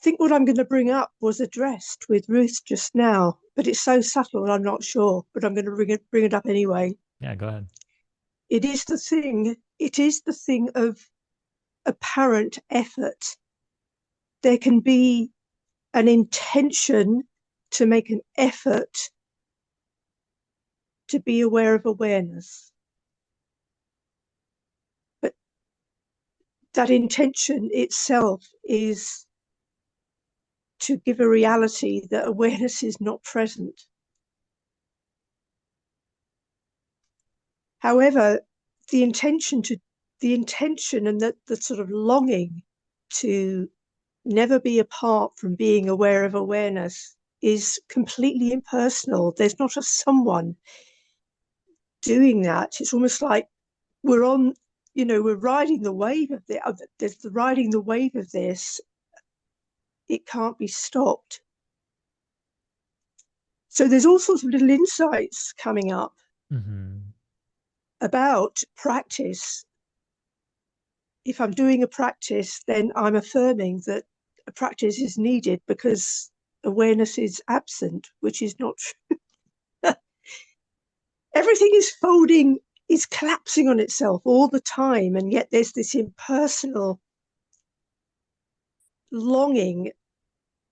think what I'm going to bring up was addressed with Ruth just now, but it's so subtle, I'm not sure. But I'm going to bring it up anyway. Yeah, go ahead. It is the thing of apparent effort. There can be an intention to make an effort to be aware of awareness. But that intention itself is to give a reality that awareness is not present. However, the intention to the intention and the sort of longing to never be apart from being aware of awareness is completely impersonal. There's not a someone doing that. It's almost like we're on, we're riding the wave of there's the riding the wave of this. It can't be stopped. So there's all sorts of little insights coming up Hmm. about practice. If I'm doing a practice, then I'm affirming that a practice is needed because awareness is absent, which is not true. Everything is folding, is collapsing on itself all the time. And yet there's this impersonal longing,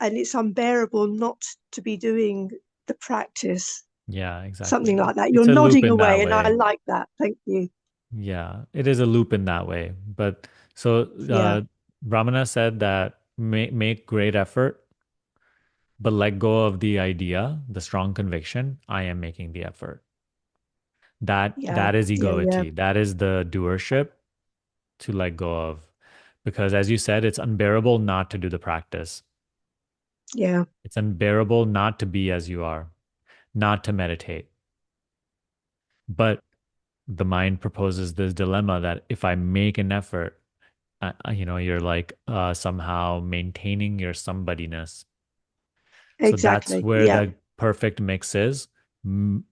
and it's unbearable not to be doing the practice. Yeah, exactly. Something like that. You're It's a loop nodding in that away, and I way. like that. Thank you. Yeah, it is a loop in that way. But so Yeah, Brahmana said that make great effort, but let go of the idea, the strong conviction, I am making the effort. yeah, That is yeah, yeah, egoity. That is the doership to let go of. Because as you said, it's unbearable not to do the practice. yeah, It's unbearable not to be as you are, not to meditate. But the mind proposes this dilemma that if I make an effort, you're like somehow maintaining your somebodyness. So that's exactly. where Yeah, the perfect mix is.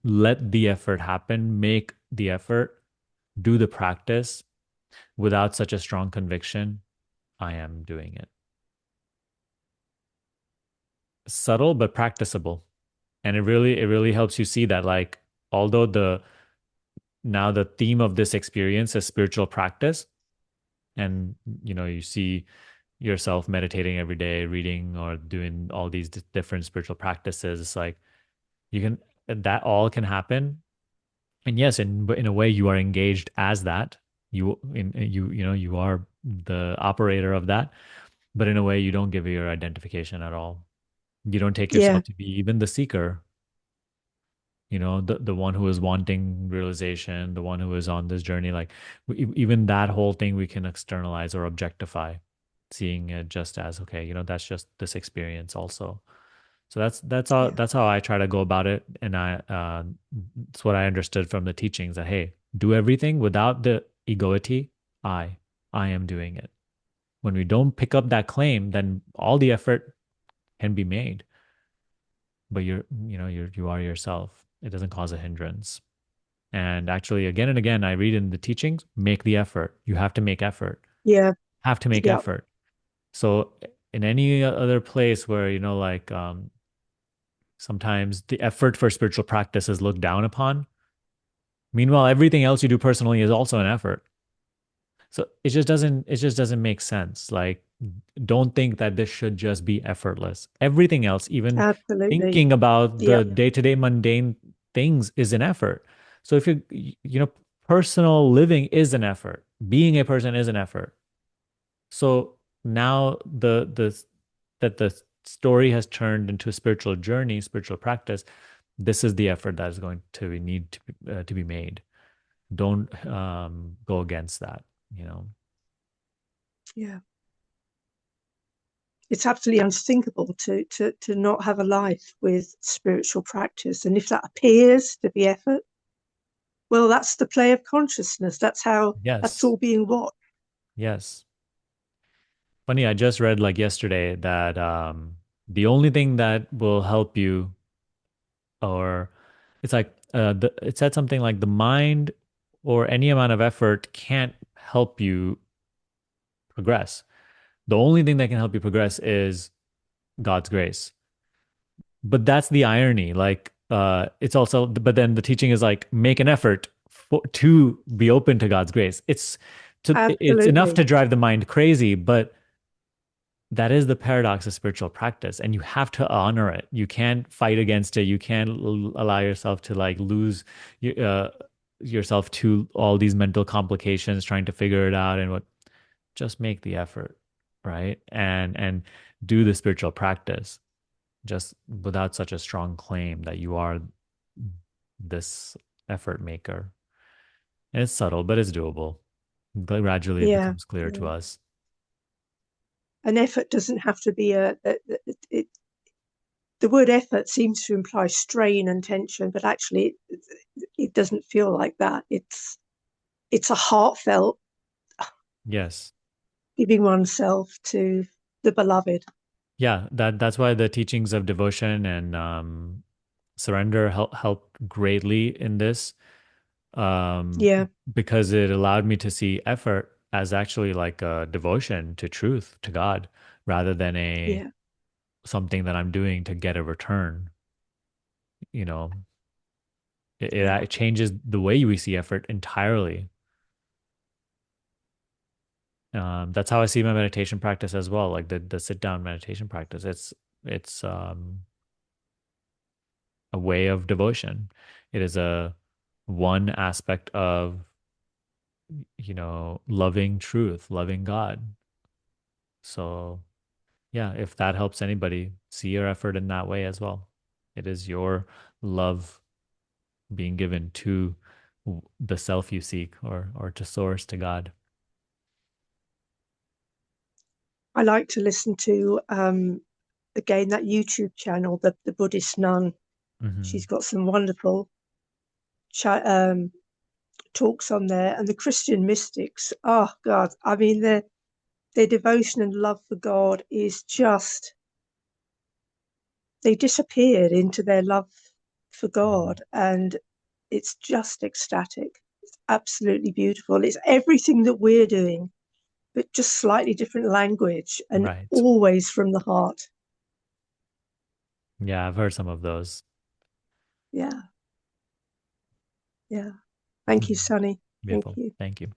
Let the effort happen, make the effort, do the practice without such a strong conviction. I am doing it. Subtle but practicable. And it really helps you see that like although the theme of this experience is spiritual practice, and you see yourself meditating every day, reading or doing all these different spiritual practices. It's like you can that all can happen. And yes, in a way, you are engaged as that. You are the operator of that. But in a way, you don't give your identification at all. You don't take yeah, yourself to be even the seeker. The one who is wanting realization, the one who is on this journey. Like even that whole thing, we can externalize or objectify, seeing it just as okay. That's just this experience also. So that's all. yeah, That's how I try to go about it, and it's what I understood from the teachings that hey, do everything without the egoity. I, I am doing it. When we don't pick up that claim, then all the effort can be made, but you are yourself. It doesn't cause a hindrance. And actually, again and again, I read in the teachings, make the effort. You have to make effort. yeah, Have to make yeah. effort. So in any other place where like sometimes the effort for spiritual practice is looked down upon. Meanwhile, everything else you do personally is also an effort. So it just doesn't make sense. Like don't think that this should just be effortless. Everything else, even Absolutely. thinking about Yeah, the day-to-day mundane things is an effort. So if personal living is an effort. Being a person is an effort. So now the story has turned into a spiritual journey, spiritual practice. This is the effort that is going to need to be made. Don't go against that. You know. yeah. It's absolutely unthinkable to not have a life with spiritual practice. And if that appears to be effort, well, that's the play of consciousness. That's Yes. all being watched. Yes. Funny, I just read like yesterday that the only thing that will help you, or it's like it said something like the mind or any amount of effort can't help you progress. The only thing that can help you progress is God's grace. But that's the irony. Like, it's also, but then the teaching is like, make an effort to be open to God's grace. It's enough to Absolutely. drive the mind crazy, but that is the paradox of spiritual practice, and you have to honor it. You can't fight against it. You can't allow yourself to like lose y- uh, yourself to all these mental complications trying to figure it out. And what, just make the effort, right? And do the spiritual practice just without such a strong claim that you are this effort maker. And it's subtle, but it's doable. Gradually, it Yeah. becomes clear to Yeah. us. An effort doesn't have to be it, the word effort seems to imply strain and tension, but actually it doesn't feel like that. It's a heartfelt Yes. giving oneself to the beloved. Yeah, that's why the teachings of devotion and surrender help greatly in this, um, Yeah. because it allowed me to see effort as actually like a devotion to truth, to God, rather than a Yeah. something that I'm doing to get a return. You know, Yeah. it changes the way we see effort entirely. That's how I see my meditation practice as well, like the sit down meditation practice. It's a way of devotion. It is a one aspect of, loving truth, loving God. So, yeah, if that helps anybody, see your effort in that way as well. It is your love being given to the self you seek, or to source, to God. I like to listen to again that YouTube channel, the Buddhist nun. She's Hmm. got some wonderful cha- um, talks on there, and the Christian mystics. Oh God, I mean their devotion and love for God is just they disappeared into their love for God, and it's just ecstatic. It's absolutely beautiful. It's everything that we're doing, but just slightly different language and Right. always from the heart. Yeah, I've heard some of those. Yeah, yeah. Thank you, Sunny. Thank Beautiful. you. Thank you.